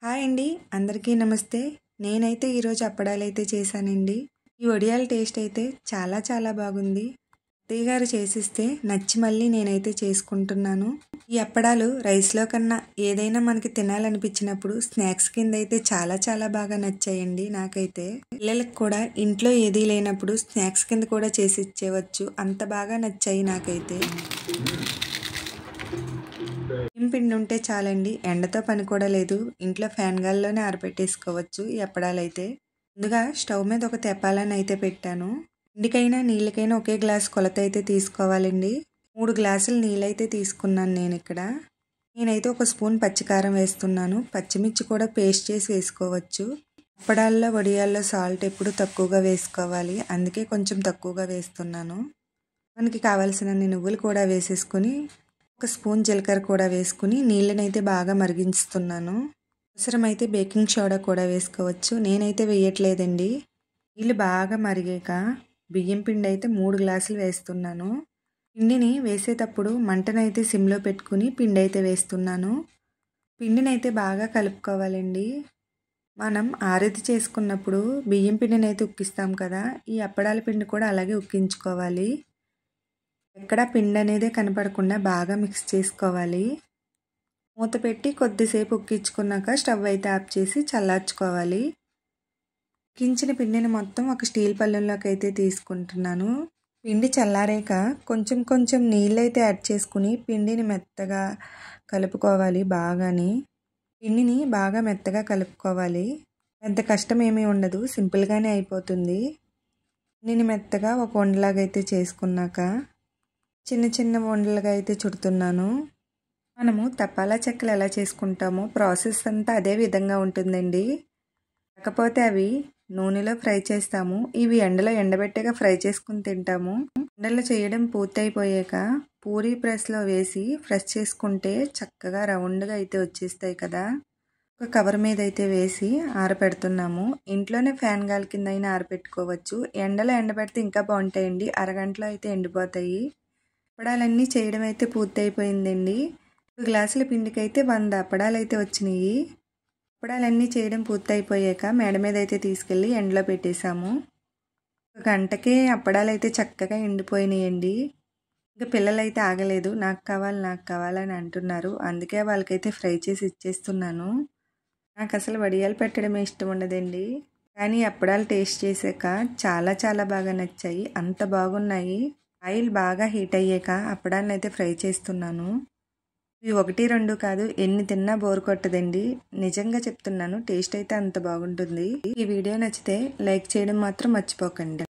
Hi అండి, అందరికీ నమస్తే. నేనైతే ఈరోజు అప్పడాలైతే చేశానండి. ఈ వడియాల టేస్ట్ అయితే చాలా బాగుంది. అత్తయ్య గారు చేసిస్తే నచ్చి మళ్ళీ నేనైతే చేసుకుంటున్నాను. ఈ అప్పడాలు రైస్లో కన్నా ఏదైనా మనకి తినాలనిపించినప్పుడు స్నాక్స్ కింద అయితే చాలా బాగా నచ్చాయండి నాకైతే. పిల్లలకు కూడా ఇంట్లో ఏదీ లేనప్పుడు స్నాక్స్ కింద కూడా చేసి ఇచ్చేవచ్చు, అంత బాగా నచ్చాయి నాకైతే. పిండి ఉంటే చాలండి, ఎండతో పని కూడా లేదు. ఇంట్లో ఫ్యాన్ గాల్లోనే ఆరబెట్టేసుకోవచ్చు ఈ అప్పడాలైతే. ముందుగా స్టవ్ మీద ఒక తెప్పాలని అయితే పెట్టాను. పిండికైనా నీళ్ళకైనా ఒకే గ్లాస్ కొలత అయితే తీసుకోవాలండి. 3 గ్లాసులు నీళ్ళైతే తీసుకున్నాను నేను ఇక్కడ. నేనైతే ఒక స్పూన్ పచ్చికారం వేస్తున్నాను. పచ్చిమిర్చి కూడా పేస్ట్ చేసి వేసుకోవచ్చు. అప్పడాల్లో వడియాల్లో సాల్ట్ ఎప్పుడు తక్కువగా వేసుకోవాలి, అందుకే కొంచెం తక్కువగా వేస్తున్నాను. మనకి కావాల్సిన నువ్వులు కూడా వేసేసుకొని ఒక స్పూన్ జీలకర్ర కూడా వేసుకుని నీళ్ళనైతే బాగా మరిగించుతున్నాను. అవసరమైతే బేకింగ్ సోడా కూడా వేసుకోవచ్చు, నేనైతే వేయట్లేదండి. నీళ్ళు బాగా మరిగాక బియ్యం పిండి అయితే 3 గ్లాసులు వేస్తున్నాను. పిండిని వేసేటప్పుడు మంటనైతే సిమ్లో పెట్టుకుని పిండి అయితే వేస్తున్నాను. పిండినైతే బాగా కలుపుకోవాలండి. మనం ఆరిది చేసుకున్నప్పుడు బియ్యం పిండిని అయితే ఉక్కిస్తాం కదా, ఈ అప్పడాల పిండి కూడా అలాగే ఉక్కించుకోవాలి. ఎక్కడ పిండి అనేది కనపడకుండా బాగా మిక్స్ చేసుకోవాలి. మూత పెట్టి కొద్దిసేపు ఉక్కించుకున్నాక స్టవ్ అయితే ఆఫ్ చేసి చల్లార్చుకోవాలి. ఉక్కించిన పిండిని మొత్తం ఒక స్టీల్ పళ్ళెంలోకి అయితే తీసుకుంటున్నాను. పిండి చల్లారాక కొంచెం నీళ్ళు అయితే యాడ్ చేసుకుని పిండిని మెత్తగా కలుపుకోవాలి. పిండిని బాగా మెత్తగా కలుపుకోవాలి. పెద్ద కష్టం ఏమీ ఉండదు, సింపుల్గానే అయిపోతుంది. పిండిని మెత్తగా ఒక ఉండలాగా అయితే చేసుకున్నాక చిన్న ఉండలుగా అయితే చుడుతున్నాను. మనము తపాలా చెక్కలు ఎలా చేసుకుంటామో ప్రాసెస్ అంతా అదే విధంగా ఉంటుందండి. కాకపోతే అవి నూనెలో ఫ్రై చేస్తాము, ఇవి ఎండలో ఎండబెట్టగా ఫ్రై చేసుకుని తింటాము. ఎండలో చేయడం పూర్తయిపోయాక పూరీ ప్రెస్లో వేసి ఫ్రెష్ చేసుకుంటే చక్కగా రౌండ్గా అయితే వచ్చేస్తాయి కదా. ఒక కవర్ మీద అయితే వేసి ఆరపెడుతున్నాము. ఇంట్లోనే ఫ్యాన్ గాలి కింద అయినా ఆరపెట్టుకోవచ్చు. ఎండలో ఎండబెడితే ఇంకా బాగుంటాయండి, అరగంటలో అయితే ఎండిపోతాయి. అప్పడాలన్నీ చేయడం అయితే పూర్తయిపోయిందండి. 2 గ్లాసుల పిండికి అయితే 100 అప్పడాలు అయితే వచ్చినాయి. అప్పడాలన్నీ చేయడం పూర్తయిపోయాక మేడ మీద అయితే తీసుకెళ్ళి ఎండలో పెట్టేశాము. 1 గంటకే అప్పడాలు అయితే చక్కగా ఎండిపోయినాయండి. ఇంకా పిల్లలు అయితే ఆగలేదు, నాకు కావాలని అంటున్నారు. అందుకే వాళ్ళకైతే ఫ్రై చేసి ఇచ్చేస్తున్నాను. నాకు అసలు వడియాలు పెట్టడమే ఇష్టం ఉండదండి, కానీ అప్పడాలు టేస్ట్ చేశాక చాలా బాగా నచ్చాయి, అంత బాగున్నాయి. ఆయిల్ బాగా హీట్ అయ్యాక అప్పడాలను అయితే ఫ్రై చేస్తున్నాను. ఇవి 1, 2 కాదు, ఎన్ని తిన్నా బోర్ కొట్టదండి, నిజంగా చెప్తున్నాను. టేస్ట్ అయితే అంత బాగుంటుంది. ఈ వీడియో నచ్చితే లైక్ చేయడం మాత్రం మర్చిపోకండి.